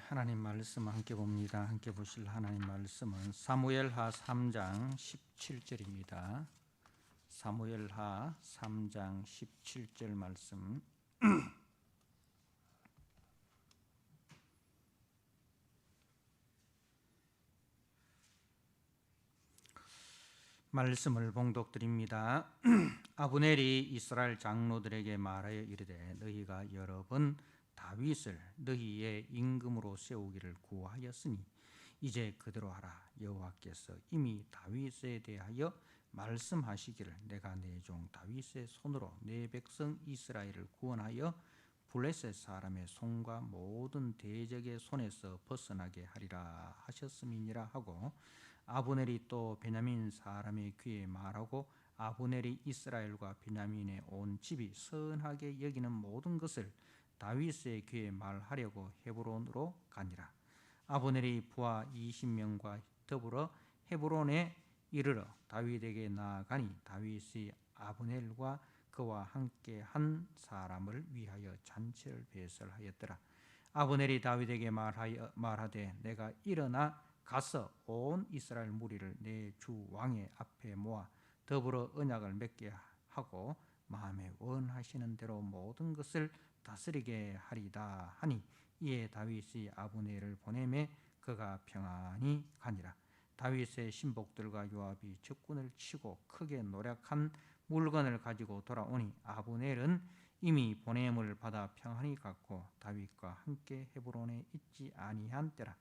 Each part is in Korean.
하나님 말씀 함께 봅니다. 함께 보실 하나님 말씀은 사무엘하 3장 17절입니다. 사무엘하 3장 17절 말씀. 말씀을 봉독드립니다. 아브넬이 이스라엘 장로들에게 말하여 이르되 너희가 여러 번 다윗을 너희의 임금으로 세우기를 구하였으니 이제 그대로 하라. 여호와께서 이미 다윗에 대하여 말씀하시기를 내가 내 종 다윗의 손으로 내 백성 이스라엘을 구원하여 블레셋 사람의 손과 모든 대적의 손에서 벗어나게 하리라 하셨음이니라 하고, 아브넬이 또 베냐민 사람의 귀에 말하고 아브넬이 이스라엘과 베냐민의 온 집이 선하게 여기는 모든 것을 다윗의 귀에 말하려고 헤브론으로 가니라. 아브넬이 부하 20명과 더불어 헤브론에 이르러 다윗에게 나아가니 다윗이 아브넬과 그와 함께 한 사람을 위하여 잔치를 배설하였더라. 아브넬이 다윗에게 말하되 내가 일어나 가서 온 이스라엘 무리를 내 주 왕의 앞에 모아 더불어 언약을 맺게 하고 마음에 원하시는 대로 모든 것을 다스리게 하리다 하니, 이에 다윗이 아브넬을 보내매 그가 평안히 가니라. 다윗의 신복들과 요압이 적군을 치고 크게 노력한 물건을 가지고 돌아오니 아브넬은 이미 보냄을 받아 평안히 갔고 다윗과 함께 헤브론에 있지 아니한 때라.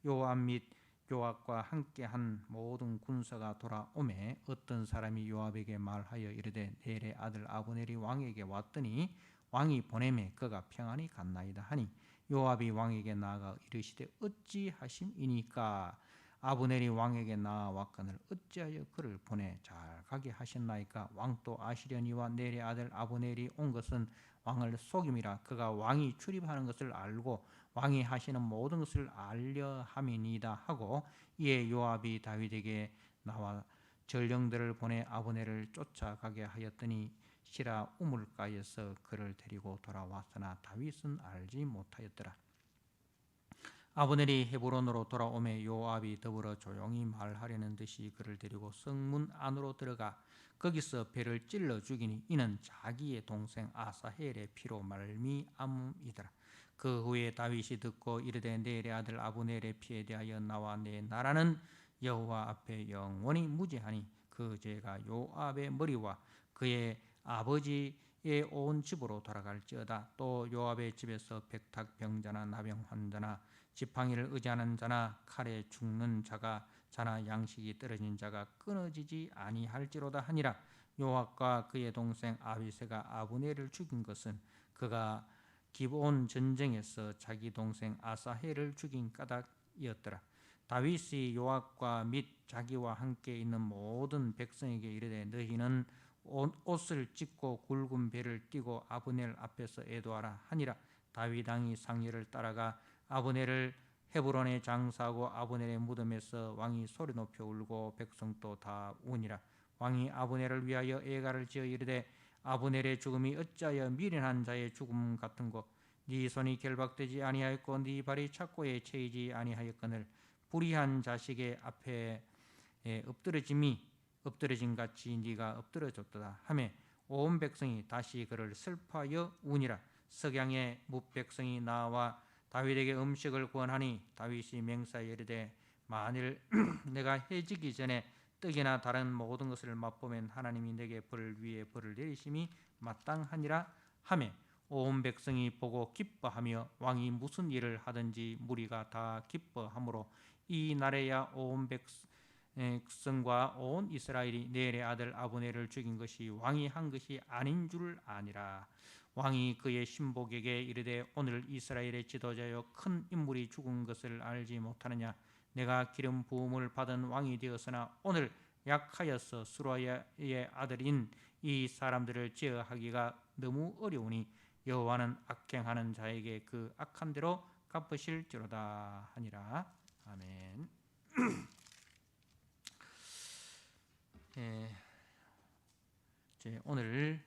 요압 및 요압과 함께한 모든 군사가 돌아오매 어떤 사람이 요압에게 말하여 이르되 넬의 아들 아브넬이 왕에게 왔더니 왕이 보내매 그가 평안히 갔나이다 하니, 요압이 왕에게 나아가 이르시되 어찌하심이니까? 아브넬이 왕에게 나아왔거늘 어찌하여 그를 보내 잘 가게 하셨나이까? 왕도 아시려니와 넬의 아들 아브넬이 온 것은 왕을 속임이라. 그가 왕이 출입하는 것을 알고 왕이 하시는 모든 것을 알려 함이니이다 하고, 이에 요압이 다윗에게 나와 전령들을 보내 아브넬을 쫓아가게 하였더니 시라 우물가에서 그를 데리고 돌아왔으나 다윗은 알지 못하였더라. 아브넬이 헤브론으로 돌아오매 요압이 더불어 조용히 말하려는 듯이 그를 데리고 성문 안으로 들어가 거기서 배를 찔러 죽이니 이는 자기의 동생 아사헬의 피로 말미암음이더라. 그 후에 다윗이 듣고 이르되 넬의 아들 아브넬의 피에 대하여 나와 내 나라는 여호와 앞에 영원히 무죄하니 그 죄가 요압의 머리와 그의 아버지의 온 집으로 돌아갈지어다. 또 요압의 집에서 백탁 병자나 나병 환자나 지팡이를 의지하는 자나 칼에 죽는 자가 자나 양식이 떨어진 자가 끊어지지 아니할지로다 하니라. 요압과 그의 동생 아비새가 아브넬을 죽인 것은 그가 기브온 전쟁에서 자기 동생 아사헬을 죽인 까닭이었더라. 다윗이 요압과 및 자기와 함께 있는 모든 백성에게 이르되 너희는 옷을 찢고 굵은 배를 띠고 아브넬 앞에서 애도하라 하니라. 다윗 왕이 상례를 따라가 아브넬을 헤브론에 장사하고 아브넬의 무덤에서 왕이 소리 높여 울고 백성도 다 우니라. 왕이 아브넬을 위하여 애가를 지어 이르되 아브넬의 죽음이 어찌하여 미련한 자의 죽음 같은고? 네 손이 결박되지 아니하였고 네 발이 착고에 채이지 아니하였거늘 불의한 자식의 앞에 엎드러짐 같이 네가 엎드러졌도다 하며 온 백성이 다시 그를 슬퍼하여 우니라. 석양에 뭇백성이 나와 다윗에게 음식을 구원하니 다윗이 맹세하여 이르되 만일 내가 해지기 전에 떡이나 다른 모든 것을 맛보면 하나님이 내게 벌 위에 벌을 내리심이 마땅하니라 하며 온 백성이 보고 기뻐하며 왕이 무슨 일을 하든지 무리가 다 기뻐하므로 이 날에야 온 백성과 온 이스라엘이 넬의 아들 아브넬을 죽인 것이 왕이 한 것이 아닌 줄 아니라. 왕이 그의 신복에게 이르되 오늘 이스라엘의 지도자여 큰 인물이 죽은 것을 알지 못하느냐? 내가 기름 부음을 받은 왕이 되었으나 오늘 약하여서 수라의 아들인 이 사람들을 제어하기가 너무 어려우니 여호와는 악행하는 자에게 그 악한 대로 갚으실지로다 하니라. 아멘. 오늘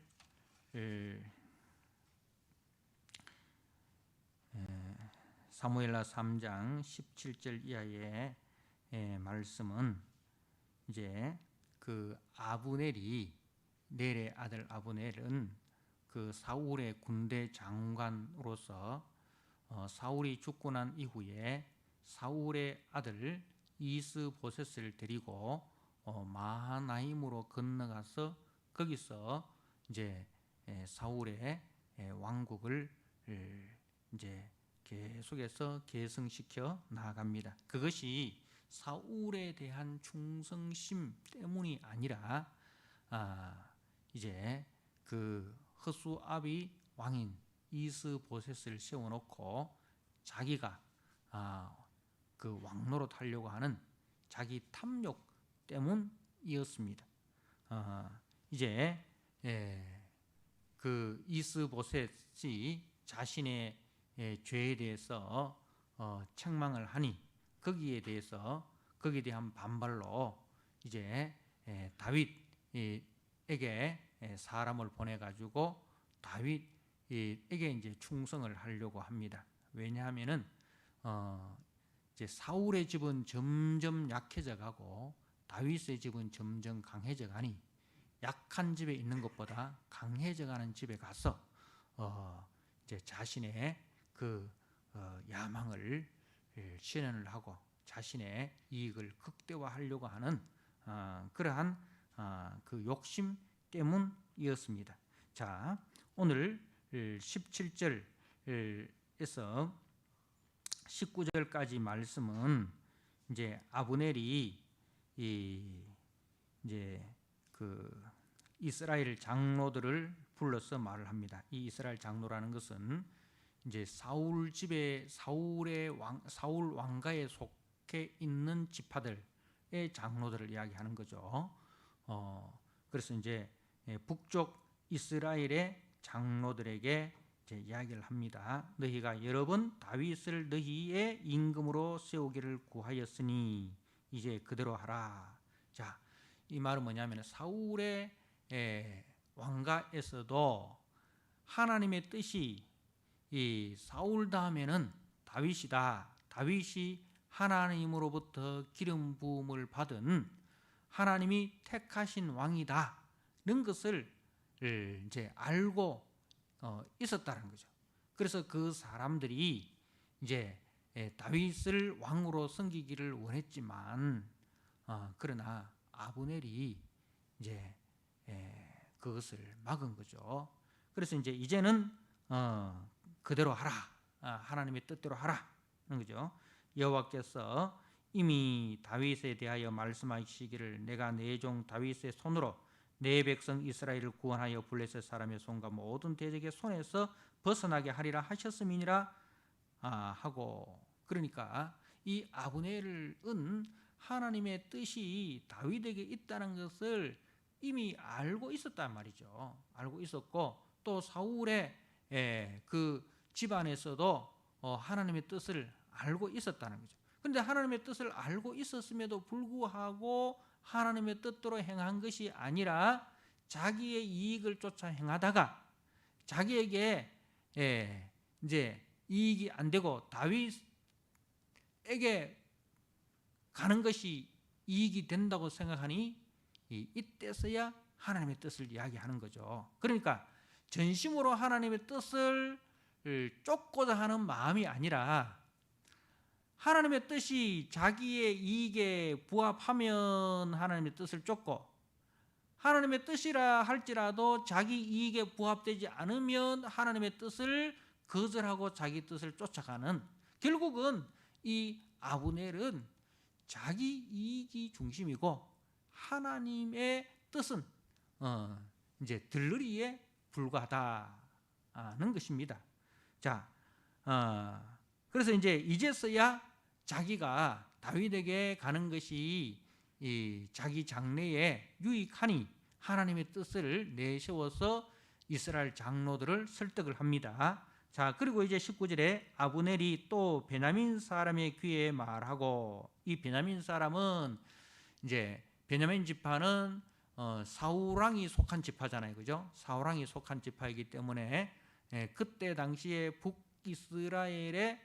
사무엘하 3장 17절 이하의 말씀은 이제 그 아브넬이, 넬의 아들 아브넬은 그 사울의 군대 장관으로서 사울이 죽고 난 이후에 사울의 아들 이스보셋을 데리고 마하나임으로 건너가서 거기서 이제 사울의 왕국을 이제 계속해서 계승시켜 나아갑니다. 그것이 사울에 대한 충성심 때문이 아니라 이제 그 허수아비 왕인 이스보셋을 세워놓고 자기가 그 왕노릇 하려고 하는 자기 탐욕 때문이었습니다. 이제 그 이스보셋이 자신의 죄에 대해서 책망을 하니 거기에 대한 반발로 이제 다윗에게 사람을 보내 가지고 다윗에게 이제 충성을 하려고 합니다. 왜냐하면은 이제 사울의 집은 점점 약해져 가고 다윗의 집은 점점 강해져 가니 약한 집에 있는 것보다 강해져 가는 집에 가서 이제 자신의 그 야망을 실현을 하고 자신의 이익을 극대화하려고 하는 그러한 그 욕심 때문이었습니다. 자, 오늘 17절에서 19절까지 말씀은 이제 아브넬이 이제 그 이스라엘 장로들을 불러서 말을 합니다. 이 이스라엘 장로라는 것은 이제 사울 왕가에 속해 있는 지파들의 장로들을 이야기하는 거죠. 그래서 이제 북쪽 이스라엘의 장로들에게 이제 이야기를 합니다. 너희가 여러 번 다윗을 너희의 임금으로 세우기를 구하였으니 이제 그대로 하라. 자, 이 말은 뭐냐면 사울의 왕가에서도 하나님의 뜻이 이 사울 다음에는 다윗이다. 다윗이 하나님으로부터 기름 부음을 받은 하나님이 택하신 왕이다는 것을 이제 알고 있었다는 거죠. 그래서 그 사람들이 이제 다윗을 왕으로 섬기기를 원했지만 그러나 아브넬이 이제 그것을 막은 거죠. 그래서 이제는 그대로 하라, 하나님의 뜻대로 하라는 거죠. 여호와께서 이미 다윗에 대하여 말씀하시기를 내가 내 종 다윗의 손으로 내 백성 이스라엘을 구원하여 블레셋 사람의 손과 모든 대적의 손에서 벗어나게 하리라 하셨음이니라 하고, 그러니까 이 아브넬은 하나님의 뜻이 다윗에게 있다는 것을 이미 알고 있었단 말이죠. 알고 있었고 또 사울의 그 집안에서도 하나님의 뜻을 알고 있었다는 거죠. 그런데 하나님의 뜻을 알고 있었음에도 불구하고 하나님의 뜻대로 행한 것이 아니라 자기의 이익을 쫓아 행하다가 자기에게 이제 이익이 안 되고 다윗에게 가는 것이 이익이 된다고 생각하니 이때서야 하나님의 뜻을 이야기하는 거죠. 그러니까 전심으로 하나님의 뜻을 쫓고자 하는 마음이 아니라 하나님의 뜻이 자기의 이익에 부합하면 하나님의 뜻을 쫓고 하나님의 뜻이라 할지라도 자기 이익에 부합되지 않으면 하나님의 뜻을 거절하고 자기 뜻을 쫓아가는, 결국은 이 아브넬은 자기 이익이 중심이고 하나님의 뜻은 이제 들러리에 불과하다는 것입니다. 자, 그래서 이제서야 자기가 다윗에게 가는 것이 자기 장래에 유익하니 하나님의 뜻을 내세워서 이스라엘 장로들을 설득을 합니다. 자, 그리고 이제 19절에 아브넬이 또 베냐민 사람의 귀에 말하고, 이 베냐민 사람은 이제 베냐민 지파는 사울 왕이 속한 지파잖아요, 그죠? 사울 왕이 속한 지파이기 때문에 그때 당시에 북이스라엘의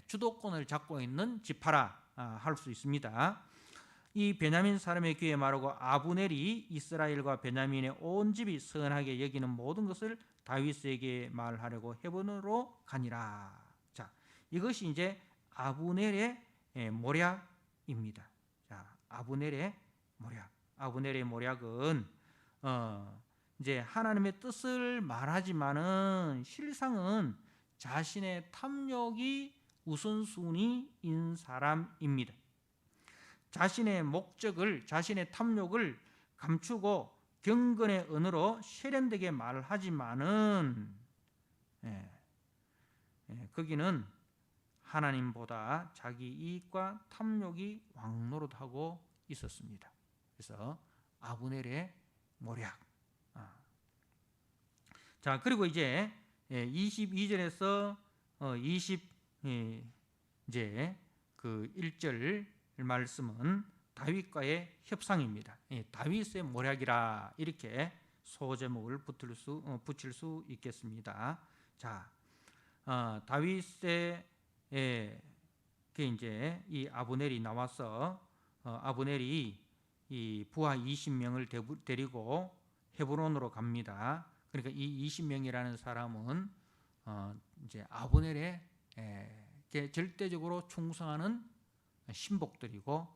주도권을 잡고 있는 지파라 할 수 있습니다. 이 베냐민 사람의 귀에 말하고 아브넬이 이스라엘과 베냐민의 온 집이 선하게 여기는 모든 것을 다윗에게 말하려고 헤브론으로 가니라. 자, 이것이 이제 아브넬의 모략입니다. 자, 아브넬의 모략. 아브넬의 모략은 이제 하나님의 뜻을 말하지만은 실상은 자신의 탐욕이 우선순위인 사람입니다. 자신의 목적을, 자신의 탐욕을 감추고 경건의 언어로 세련되게 말하지만은 거기는 하나님보다 자기 이익과 탐욕이 왕노릇하고 있었습니다. 그래서 아브넬의 모략. 자, 그리고 이제 22절에서 이제 그 1절 말씀은 다윗과의 협상입니다. 다윗의 모략이라 이렇게 소제목을 붙일 수 있겠습니다. 자, 다윗의 이제 이 아브넬이 나와서 아브넬이 이 부하 20명을 데리고 헤브론으로 갑니다. 그러니까 이 20명이라는 사람은 이제 아브넬에 절대적으로 충성하는 신복들이고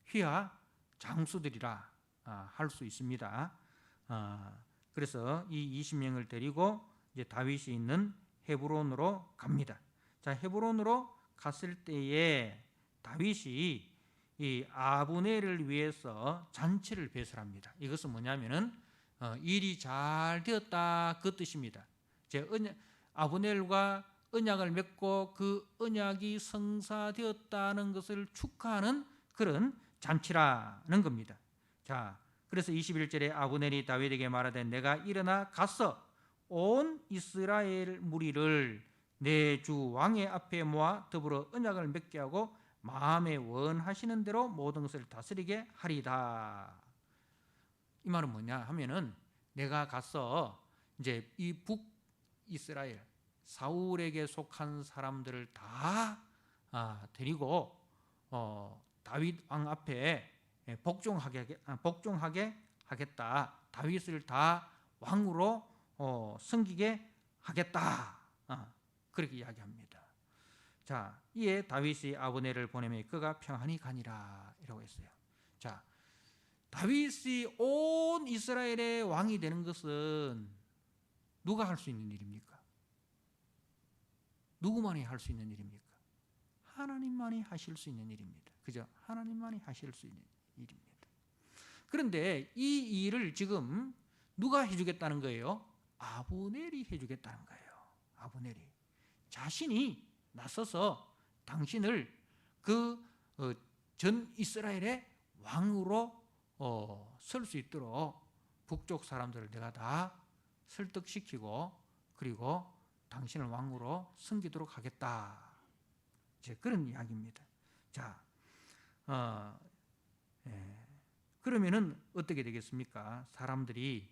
휘하 장수들이라 할 수 있습니다. 그래서 이 20명을 데리고 이제 다윗이 있는 헤브론으로 갑니다. 자, 헤브론으로 갔을 때에 다윗이 이 아브넬을 위해서 잔치를 배설합니다. 이것은 뭐냐면은 일이 잘 되었다 그 뜻입니다. 아브넬과 언약을 맺고 그 언약이 성사되었다는 것을 축하하는 그런 잔치라는 겁니다. 자, 그래서 21절에 아브넬이 다윗에게 말하되 내가 일어나 가서 온 이스라엘 무리를 내 주 왕의 앞에 모아 더불어 언약을 맺게 하고 마음에 원하시는 대로 모든 것을 다스리게 하리다. 이 말은 뭐냐 하면은 내가 가서 이제 이 북이스라엘 사울에게 속한 사람들을 다 데리고 다윗 왕 앞에 복종하게 하겠다. 다윗을 다 왕으로 섬기게 하겠다. 그렇게 이야기합니다. 자, 이에 다윗이 아브넬을 보내매 그가 평안히 가니라 이라고 했어요. 자, 다윗이 온 이스라엘의 왕이 되는 것은 누가 할 수 있는 일입니까? 누구만이 할 수 있는 일입니까? 하나님만이 하실 수 있는 일입니다. 그죠? 하나님만이 하실 수 있는 일입니다. 그런데 이 일을 지금 누가 해주겠다는 거예요? 아브넬이 해주겠다는 거예요. 아브넬이 자신이 나서서 당신을 그 전 이스라엘의 왕으로 설 수 있도록 북쪽 사람들을 내가 다 설득시키고 그리고 당신을 왕으로 섬기도록 하겠다. 이제 그런 이야기입니다. 자, 그러면은 어떻게 되겠습니까? 사람들이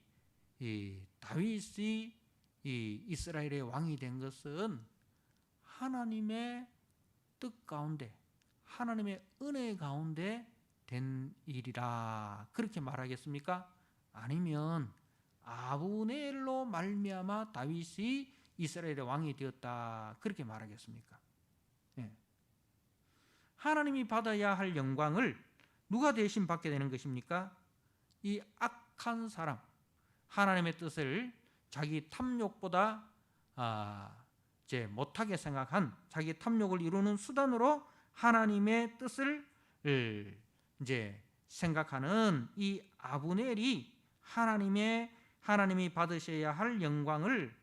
이 다윗이 이 이스라엘의 왕이 된 것은 하나님의 뜻 가운데, 하나님의 은혜 가운데 된 일이라 그렇게 말하겠습니까? 아니면 아브넬로 말미암아 다윗이 이스라엘의 왕이 되었다 그렇게 말하겠습니까? 하나님이 받아야 할 영광을 누가 대신 받게 되는 것입니까? 이 악한 사람, 하나님의 뜻을 자기 탐욕보다 이제 못하게 생각한 자기 탐욕을 이루는 수단으로 하나님의 뜻을 이제 생각하는 이 아브넬이 하나님이 받으셔야 할 영광을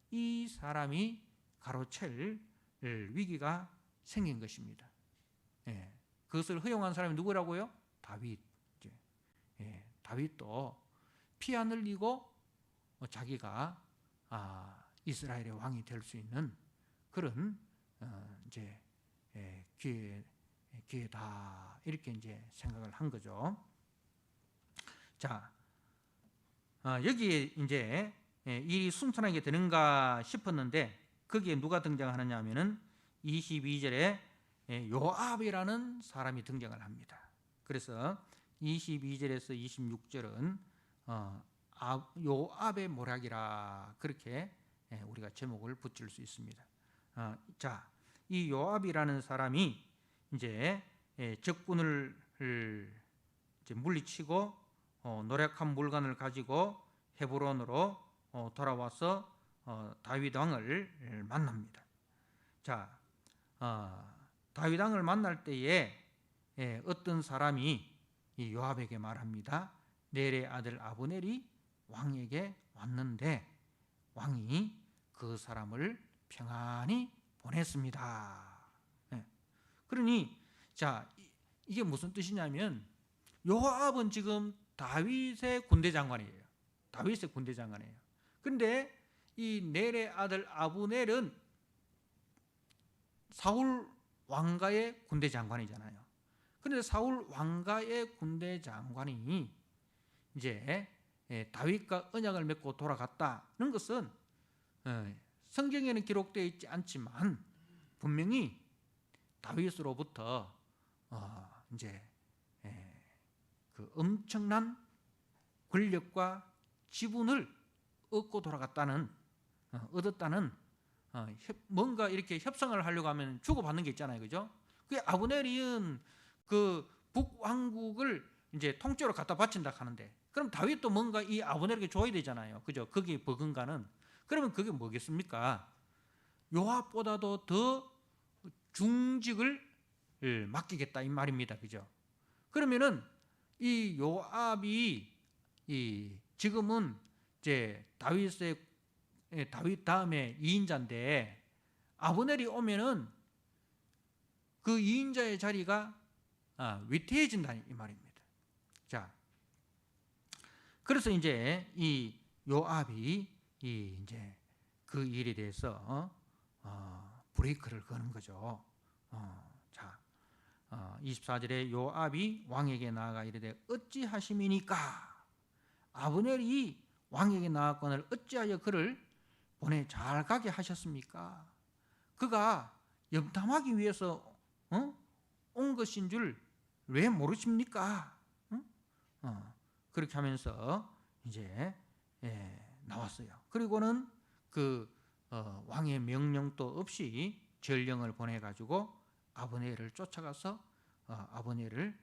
이 사람이 가로챌 위기가 생긴 것입니다. 그것을 허용한 사람이 누구라고요? 다윗. 다윗도 피 안 흘리고 자기가 이스라엘의 왕이 될 수 있는 그런 이제 기회다 이렇게 이제 생각을 한 거죠. 자, 여기에 이제 일이 순탄하게 되는가 싶었는데 거기에 누가 등장하느냐 하면은 22절에 요압이라는 사람이 등장을 합니다. 그래서 22절에서 26절은 요압의 모략이라 그렇게 우리가 제목을 붙일 수 있습니다. 자, 이 요압이라는 사람이 이제 적군을 이제 물리치고 노력한 물건을 가지고 헤브론으로 돌아와서 다윗 왕을 만납니다. 자, 다윗 왕을 만날 때에 어떤 사람이 이 요압에게 말합니다. 넬의 아들 아브넬이 왕에게 왔는데 왕이 그 사람을 평안히 보냈습니다. 그러니 자, 이게 무슨 뜻이냐면 요압은 지금 다윗의 군대 장관이에요. 다윗의 군대 장관이에요. 그런데 이 넬의 아들 아브넬은 사울 왕가의 군대 장관이잖아요. 그런데 사울 왕가의 군대 장관이 이제 다윗과 언약을 맺고 돌아갔다는 것은 성경에는 기록되어 있지 않지만 분명히 다윗으로부터 이제 그 엄청난 권력과 지분을 얻었다는 뭔가 이렇게 협상을 하려고 하면 주고받는 게 있잖아요, 그죠? 그 아브넬은 그 북왕국을 이제 통째로 갖다 바친다 하는데, 그럼 다윗도 뭔가 이 아브넬에게 줘야 되잖아요, 그죠? 거기에 버금가는. 그러면 그게 뭐겠습니까? 요압보다도 더 중직을 맡기겠다 이 말입니다, 그죠? 그러면은 이 요압이 지금은 이제 다윗 다음에 2인자인데 아브넬이 오면은 그 2인자의 자리가 위태해진다 이 말입니다. 자, 그래서 이제 이 요압이 이제 그 일에 대해서 브레이크를 거는 거죠. 자, 24절에 요압이 왕에게 나아가 이르되 어찌하심이니까 아브넬이 왕에게 나아가거늘 어찌하여 그를 보내 잘 가게 하셨습니까? 그가 염탐하기 위해서 온 것인 줄 왜 모르십니까? 그렇게 하면서 이제 나왔어요. 그리고는 그 왕의 명령도 없이 전령을 보내가지고 아브넬을 쫓아가서 아브넬을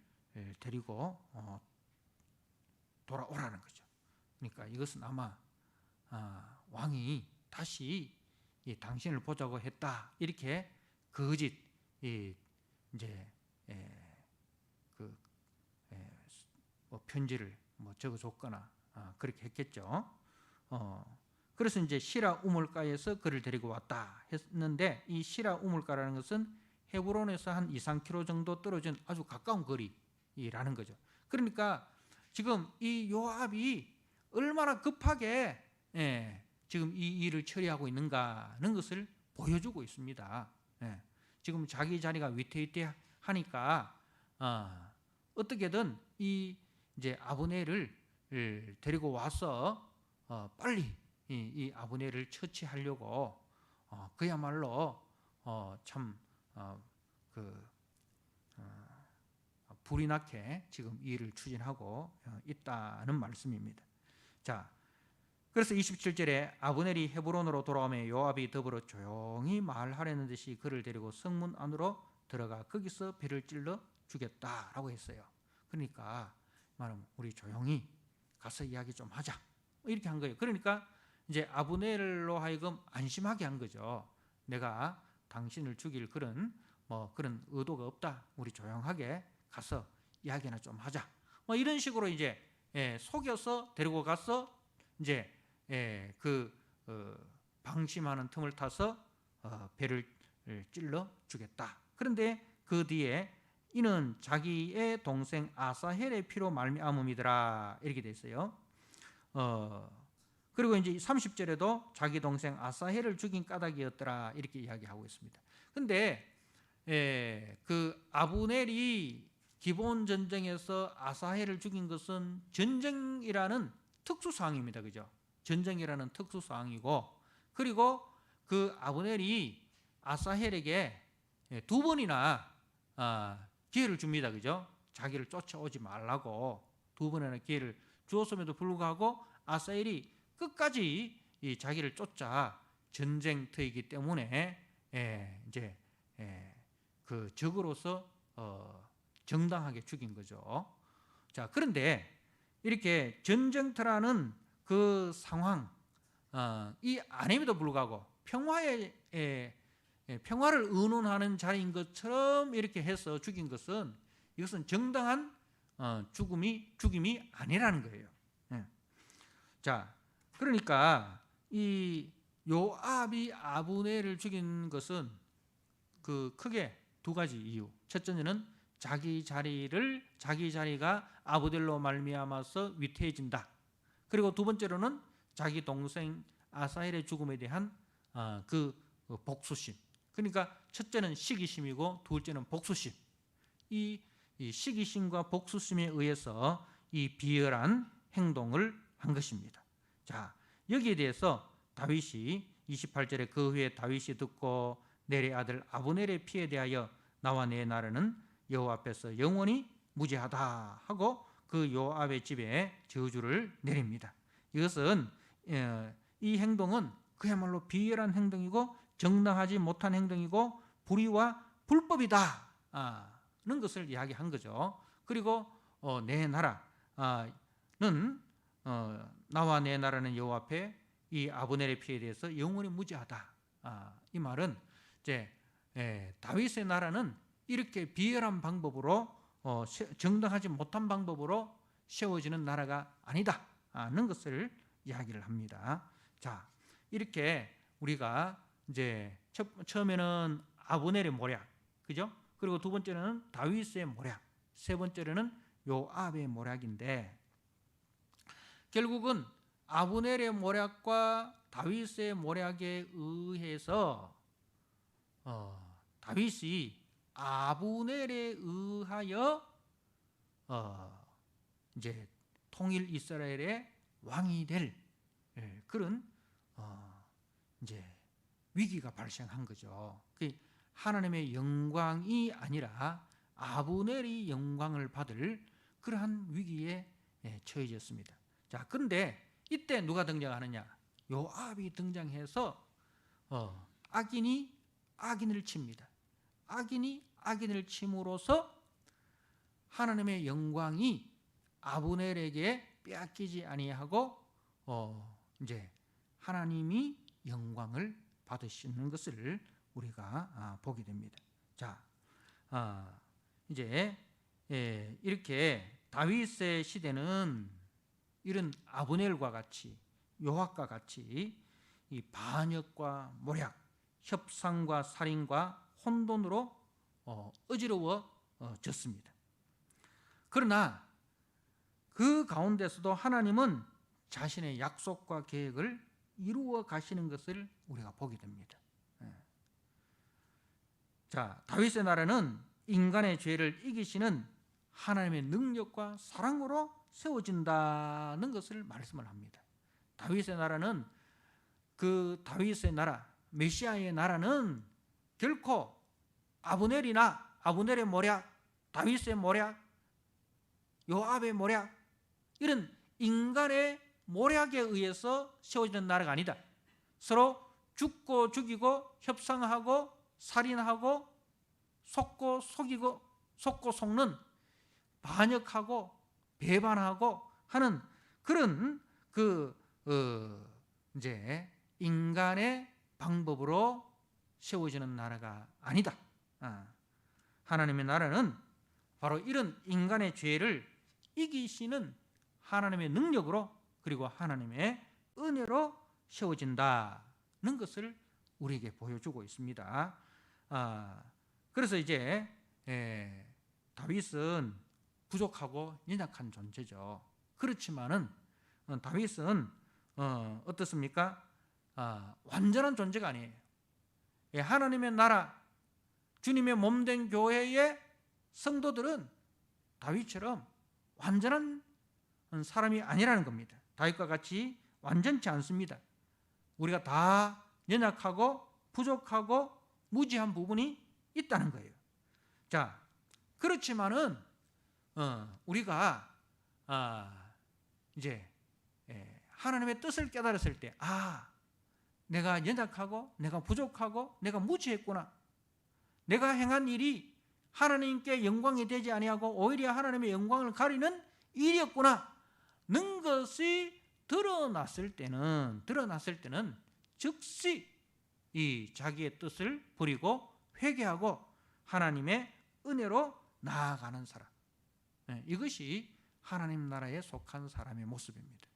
데리고 돌아오라는 거죠. 그러니까 이것은 아마 왕이 다시 당신을 보자고 했다 이렇게 거짓 이제 편지를 적어줬거나 그렇게 했겠죠. 그래서 이제 시라 우물가에서 그를 데리고 왔다 했는데 이 시라 우물가라는 것은 헤브론에서 한 2-3km 정도 떨어진 아주 가까운 거리라는 거죠. 그러니까 지금 이 요압이 얼마나 급하게 지금 이 일을 처리하고 있는가 하는 것을 보여주고 있습니다. 지금 자기 자리가 위태위태하니까 어떻게든 이제 아브넬을 데리고 와서 빨리 이 아브넬을 처치하려고 그야말로 참 불이 나게 지금 이 일을 추진하고 있다는 말씀입니다. 자, 그래서 27절에 아브넬이 헤브론으로 돌아오며 요압이 더불어 조용히 말하려는 듯이 그를 데리고 성문 안으로 들어가 거기서 배를 찔러 죽였다라고 했어요. 그러니까 말하면 우리 조용히 가서 이야기 좀 하자 이렇게 한 거예요. 그러니까 이제 아브넬로 하여금 안심하게 한 거죠. 내가 당신을 죽일 그런 의도가 없다. 우리 조용하게 가서 이야기나 좀 하자. 이런 식으로 이제 속여서 데리고 가서 이제 방심하는 틈을 타서 배를 찔러 주겠다. 그런데 그 뒤에 이는 자기의 동생 아사헬의 피로 말미암음이더라 이렇게 돼 있어요. 그리고 이제 30절에도 자기 동생 아사헬을 죽인 까닭이었더라 이렇게 이야기하고 있습니다. 근데 그 아브넬이 기본 전쟁에서 아사헬을 죽인 것은 전쟁이라는 특수사항입니다. 그죠? 전쟁이라는 특수사항이고, 그리고 그 아브넬이 아사헬에게 두 번이나 기회를 줍니다. 그죠? 자기를 쫓아오지 말라고 두 번이나 기회를 주었음에도 불구하고 아사엘이 끝까지 이 자기를 쫓아 전쟁터이기 때문에 이제 그 적으로서 정당하게 죽인 거죠. 자, 그런데 이렇게 전쟁터라는 그 상황 이 안임에도 불구하고 평화를 의논하는 자리인 것처럼 이렇게 해서 죽인 것은 이것은 정당한 죽임이 아니라는 거예요. 자, 그러니까 이 요압이 아브넬을 죽인 것은 그 크게 두 가지 이유. 첫째는 자기 자리가 아브넬로 말미암아서 위태해진다. 그리고 두 번째로는 자기 동생 아사엘의 죽음에 대한 그 복수심. 그러니까 첫째는 시기심이고 둘째는 복수심. 이 시기심과 복수심에 의해서 이 비열한 행동을 한 것입니다. 자, 여기에 대해서 다윗이 28절에 그 후에 다윗이 듣고 넬의 아들 아브넬의 피에 대하여 나와 내 나라는 여호와 앞에서 영원히 무죄하다 하고 그 요압의 집에 저주를 내립니다. 이것은 이 행동은 그야말로 비열한 행동이고 정당하지 못한 행동이고 불의와 불법이다는 것을 이야기한 거죠. 그리고 내 나라는 나와 내 나라는 여호와 앞에 이 아브넬의 피에 대해서 영원히 무죄하다. 이 말은 이제 다윗의 나라는 이렇게 비열한 방법으로 정당하지 못한 방법으로 세워지는 나라가 아니다는 것을 이야기를 합니다. 자, 이렇게 우리가 이제 처음에는 아브넬의 모략, 그죠? 그리고 두 번째는 다윗의 모략, 세 번째는 요압의 모략인데 결국은 아브넬의 모략과 다윗의 모략에 의해서 다윗이 아브넬에 의하여 이제 통일 이스라엘의 왕이 될 그런 이제 위기가 발생한 거죠. 하나님의 영광이 아니라 아브넬이 영광을 받을 그러한 위기에 처해졌습니다. 자, 그런데 이때 누가 등장하느냐? 요압이 등장해서 악인이 악인을 칩니다. 악인이 악인을 침으로써 하나님의 영광이 아브넬에게 빼앗기지 아니하고 이제 하나님이 영광을 받으시는 것을 우리가 보게 됩니다. 자, 이제 이렇게 다윗의 시대는 이런 아브넬과 같이 요압과 같이 이 반역과 모략, 협상과 살인과 혼돈으로 어지러워졌습니다. 그러나 그 가운데서도 하나님은 자신의 약속과 계획을 이루어 가시는 것을 우리가 보게 됩니다. 자, 다윗의 나라는 인간의 죄를 이기시는 하나님의 능력과 사랑으로 세워진다는 것을 말씀을 합니다. 다윗의 나라는 그 다윗의 나라, 메시아의 나라는 결코 아브넬의 모략, 다윗의 모략, 요압의 모략 이런 인간의 모략에 의해서 세워지는 나라가 아니다. 서로 죽고 죽이고 협상하고 살인하고 속고 속이고 속고 속는 반역하고 배반하고 하는 그런 이제 인간의 방법으로 세워지는 나라가 아니다. 하나님의 나라는 바로 이런 인간의 죄를 이기시는 하나님의 능력으로 그리고 하나님의 은혜로 세워진다는 것을 우리에게 보여주고 있습니다. 그래서 이제 다윗은 부족하고 연약한 존재죠. 그렇지만은 다윗은 어떻습니까? 완전한 존재가 아니에요. 하나님의 나라, 주님의 몸된 교회의 성도들은 다윗처럼 완전한 사람이 아니라는 겁니다. 다윗과 같이 완전치 않습니다. 우리가 다 연약하고 부족하고 무지한 부분이 있다는 거예요. 자, 그렇지만은 우리가 이제 하나님의 뜻을 깨달았을 때, 내가 연약하고 내가 부족하고 내가 무지했구나. 내가 행한 일이 하나님께 영광이 되지 아니하고 오히려 하나님의 영광을 가리는 일이었구나. 는 것이 드러났을 때는 즉시 이 자기의 뜻을 버리고 회개하고 하나님의 은혜로 나아가는 사람. 이것이 하나님 나라에 속한 사람의 모습입니다.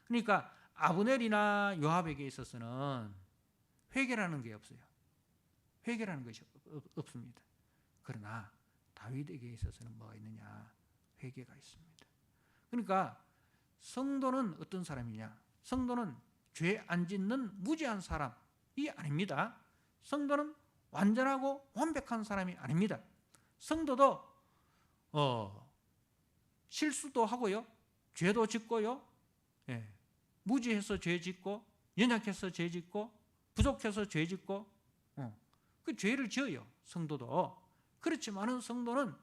그러니까 아브넬이나 요압에게 있어서는 회개라는 게 없어요. 회개라는 것이 없습니다. 그러나 다윗에게 있어서는 뭐가 있느냐? 회개가 있습니다. 그러니까 성도는 어떤 사람이냐? 성도는 죄 안 짓는 무죄한 사람이 아닙니다. 성도는 완전하고 완벽한 사람이 아닙니다. 성도도 실수도 하고요, 죄도 짓고요, 무지해서 죄 짓고, 연약해서 죄 짓고, 부족해서 죄 짓고, 그 죄를 지어요. 성도도. 그렇지만은 성도는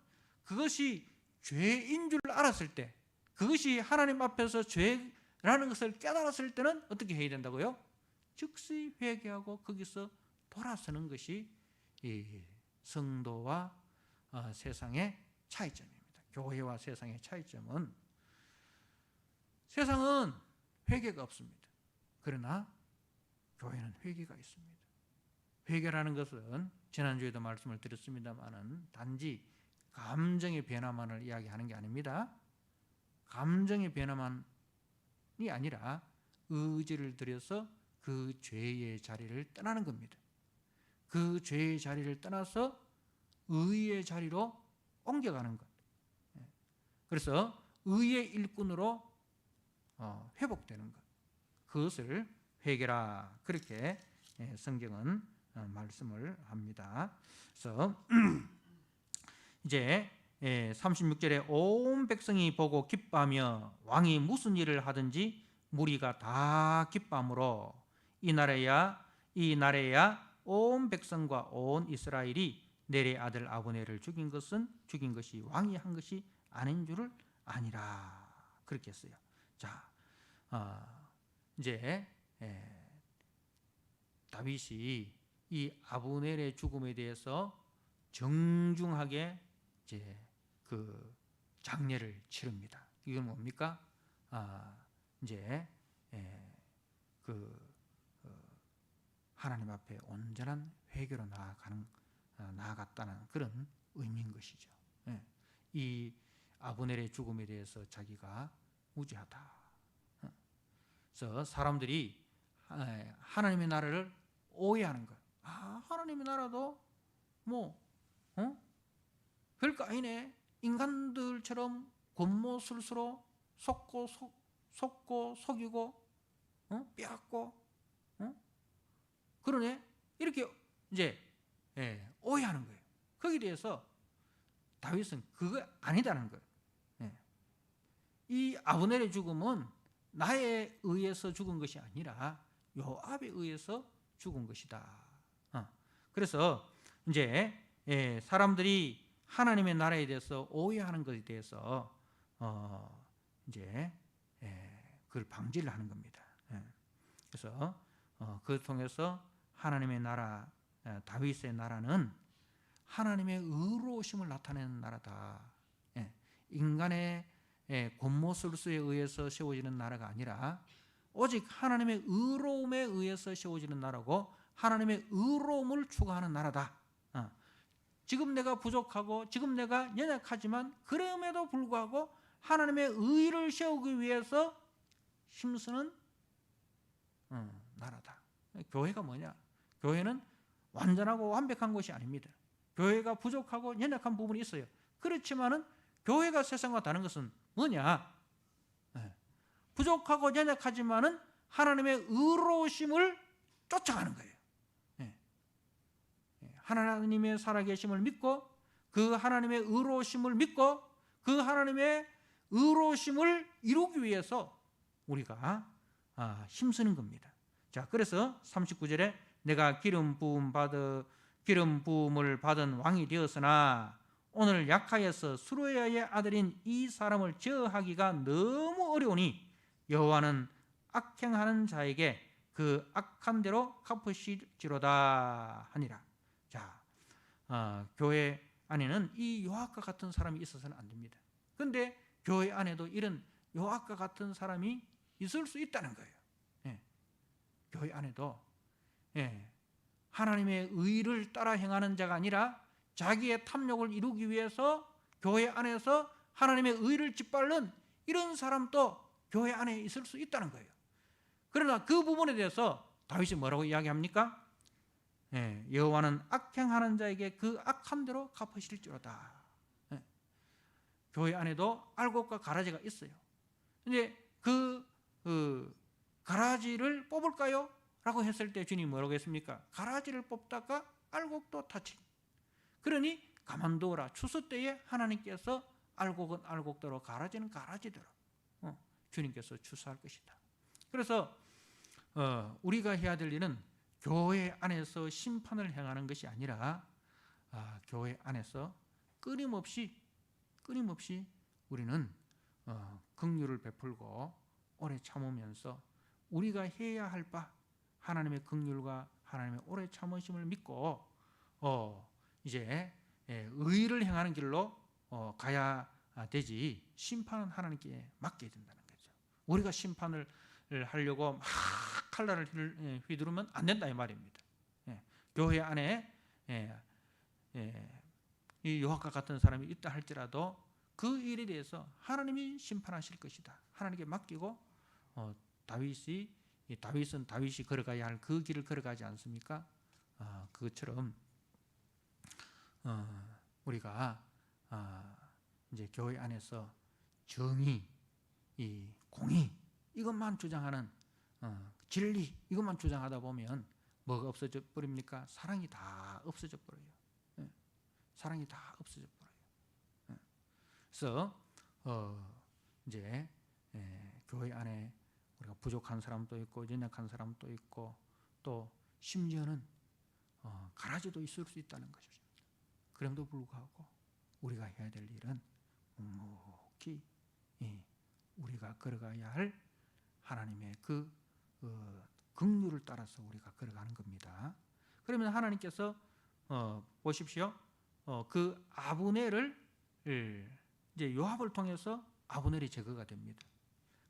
그것이 죄인 줄 알았을 때, 그것이 하나님 앞에서 죄라는 것을 깨달았을 때는 어떻게 해야 된다고요? 즉시 회개하고 거기서 돌아서는 것이 이 성도와 세상의 차이점입니다. 교회와 세상의 차이점은, 세상은 회개가 없습니다. 그러나 교회는 회개가 있습니다. 회개라는 것은 지난주에도 말씀을 드렸습니다만은 단지 감정의 변화만을 이야기하는 게 아닙니다. 감정의 변화만이 아니라 의지를 들여서 그 죄의 자리를 떠나는 겁니다. 그 죄의 자리를 떠나서 의의 자리로 옮겨가는 것. 그래서 의의 일꾼으로 회복되는 것. 그것을 회개라, 그렇게 성경은 말씀을 합니다. 그래서 이제 36절에 온 백성이 보고 기뻐하며 왕이 무슨 일을 하든지 무리가 다 기뻐함으로 이 날에야 온 백성과 온 이스라엘이 넬의 아들 아브넬을 죽인 것이 왕이 한 것이 아닌 줄을 아니라, 그렇게 했어요. 자, 이제 다윗이 이 아브넬의 죽음에 대해서 정중하게 이제 그 장례를 치릅니다. 이건 뭡니까? 이제 하나님 앞에 온전한 회개로 나아갔다는 그런 의미인 것이죠. 이 아브넬의 죽음에 대해서 자기가 무죄하다. 그래서 사람들이 하나님의 나라를 오해하는 것. 하나님의 나라도 별거 아니네. 인간들처럼 곤모술수로 속고 속이고 빼앗고 그러네. 이렇게 이제 오해하는 거예요. 거기에 대해서 다윗은 그거 아니다는 거예요. 이 아브넬의 죽음은 나에 의해서 죽은 것이 아니라 요압에 의해서 죽은 것이다. 그래서 이제 사람들이 하나님의 나라에 대해서 오해하는 것에 대해서 이제 그걸 방지를 하는 겁니다. 그래서 그걸 통해서 하나님의 나라, 다윗의 나라는 하나님의 의로우심을 나타내는 나라다. 인간의 곤모술수에 의해서 세워지는 나라가 아니라 오직 하나님의 의로움에 의해서 세워지는 나라고, 하나님의 의로움을 추구하는 나라다. 지금 내가 부족하고 지금 내가 연약하지만 그럼에도 불구하고 하나님의 의를 세우기 위해서 힘쓰는 나라다. 교회가 뭐냐? 교회는 완전하고 완벽한 것이 아닙니다. 교회가 부족하고 연약한 부분이 있어요. 그렇지만은 교회가 세상과 다른 것은 뭐냐? 부족하고 연약하지만은 하나님의 의로우심을 쫓아가는 거예요. 하나님의 살아계심을 믿고 그 하나님의 의로우심을 믿고 그 하나님의 의로우심을 이루기 위해서 우리가 힘쓰는 겁니다. 자, 그래서 39절에 내가 기름 부음 기름 부음을 받은 왕이 되었으나 오늘 약하여서 수르야의 아들인 이 사람을 제어하기가 너무 어려우니 여호와는 악행하는 자에게 그 악한 대로 갚으실지로다 하니라. 자, 교회 안에는 이 요압과 같은 사람이 있어서는 안 됩니다. 그런데 교회 안에도 이런 요압과 같은 사람이 있을 수 있다는 거예요. 예. 교회 안에도 하나님의 의를 따라 행하는 자가 아니라 자기의 탐욕을 이루기 위해서 교회 안에서 하나님의 의를 짓밟는 이런 사람도 교회 안에 있을 수 있다는 거예요. 그러나 그 부분에 대해서 다윗이 뭐라고 이야기합니까? 여호와는 악행하는 자에게 그 악한 대로 갚으실지로다. 교회 안에도 알곡과 가라지가 있어요. 근데 그 가라지를 뽑을까요? 라고 했을 때 주님이 뭐라고 했습니까? 가라지를 뽑다가 알곡도 다치. 그러니 가만두어라. 추수 때에 하나님께서 알곡은 알곡대로 가라지는 가라지대로 주님께서 추수할 것이다. 그래서 우리가 해야 될 일은 교회 안에서 심판을 행하는 것이 아니라 교회 안에서 끊임없이 우리는 긍휼을 베풀고 오래 참으면서 우리가 해야 할 바 하나님의 긍휼과 하나님의 오래 참으심을 믿고 이제 의를 행하는 길로 가야 되지 심판은 하나님께 맡겨야 된다는 거죠. 우리가 심판을 하려고 막 칼날을 휘두르면 안 된다 이 말입니다. 교회 안에 이 요압과 같은 사람이 있다 할지라도 그 일에 대해서 하나님이 심판하실 것이다. 하나님께 맡기고 다윗은 다윗이 걸어가야 할 그 길을 걸어가지 않습니까? 그것처럼 우리가 이제 교회 안에서 정의, 이 공의 이것만 주장하는 진리 이것만 주장하다 보면 뭐가 없어져 버립니까? 사랑이 다 없어져 버려요. 사랑이 다 없어져 버려요. 그래서 이제 교회 안에 우리가 부족한 사람도 있고 연약한 사람도 있고 또 심지어는 가라지도 있을 수 있다는 것이죠. 그럼에도 불구하고 우리가 해야 될 일은 묵묵히 우리가 걸어가야 할 하나님의 그 긍휼을 따라서 우리가 걸어가는 겁니다. 그러면 하나님께서 보십시오. 그 아브넬을 이제 요압을 통해서 아브넬이 제거가 됩니다.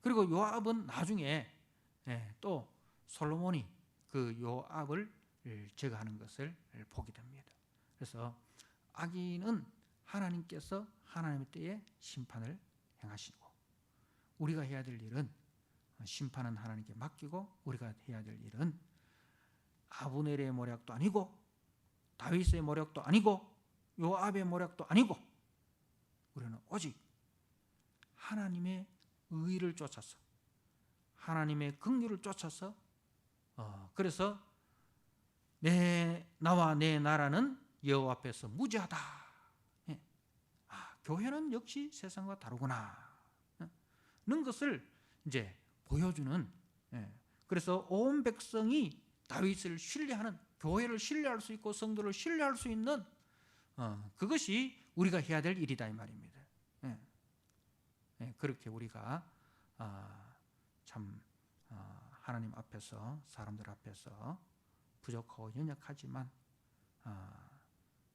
그리고 요압은 나중에 또 솔로몬이 그 요압을 제거하는 것을 보게 됩니다. 그래서 악인은 하나님께서 하나님의 때에 심판을 행하시고 우리가 해야 될 일은 심판은 하나님께 맡기고 우리가 해야 될 일은 아브넬의 모략도 아니고 다윗의 모략도 아니고 요압의 모략도 아니고 우리는 오직 하나님의 의를 쫓아서 하나님의 긍휼을 쫓아서 그래서 나와 내 나라는 여호와 앞에서 무죄하다. 교회는 역시 세상과 다르구나. 는 것을 이제 보여주는 그래서 온 백성이 다윗을 신뢰하는 교회를 신뢰할 수 있고 성도를 신뢰할 수 있는 그것이 우리가 해야 될 일이다 이 말입니다. 그렇게 우리가 참 하나님 앞에서 사람들 앞에서 부족하고 연약하지만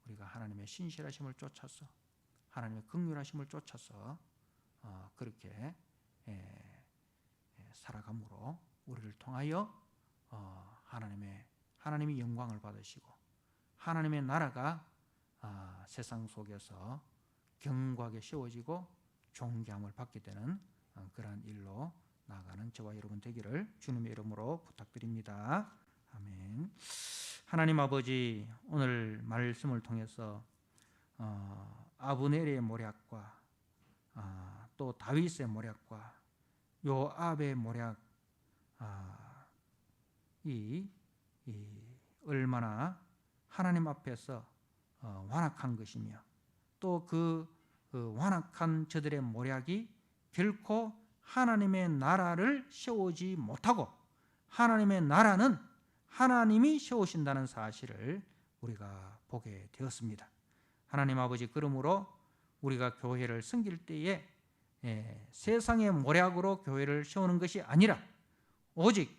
우리가 하나님의 신실하심을 쫓아서 하나님의 긍휼하심을 쫓아서 그렇게 살아감으로 우리를 통하여 하나님이 영광을 받으시고 하나님의 나라가 세상 속에서 견고하게 세워지고 존귀함을 받게 되는 그러한 일로 나아가는 저와 여러분 되기를 주님의 이름으로 부탁드립니다. 아멘. 하나님 아버지, 오늘 말씀을 통해서 아브넬의 모략과 또 다윗의 모략과 요압의 모략 이 얼마나 하나님 앞에서 완악한 것이며 또 그 완악한 저들의 모략이 결코 하나님의 나라를 세우지 못하고 하나님의 나라는 하나님이 세우신다는 사실을 우리가 보게 되었습니다. 하나님 아버지, 그러므로 우리가 교회를 섬길 때에 세상의 모략으로 교회를 세우는 것이 아니라 오직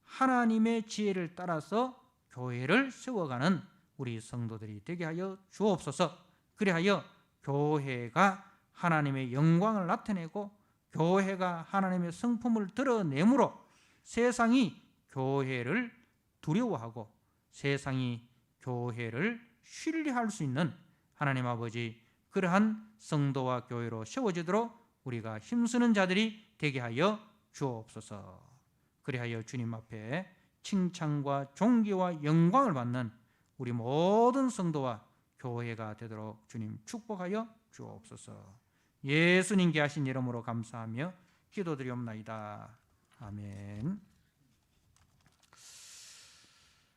하나님의 지혜를 따라서 교회를 세워가는 우리 성도들이 되게 하여 주옵소서. 그리하여 교회가 하나님의 영광을 나타내고 교회가 하나님의 성품을 드러내므로 세상이 교회를 두려워하고 세상이 교회를 신뢰할 수 있는 하나님 아버지, 그러한 성도와 교회로 세워지도록 우리가 힘쓰는 자들이 되게 하여 주옵소서. 그리하여 주님 앞에 칭찬과 존귀와 영광을 받는 우리 모든 성도와 교회가 되도록 주님 축복하여 주옵소서. 예수님께 하신 이름으로 감사하며 기도드리옵나이다. 아멘.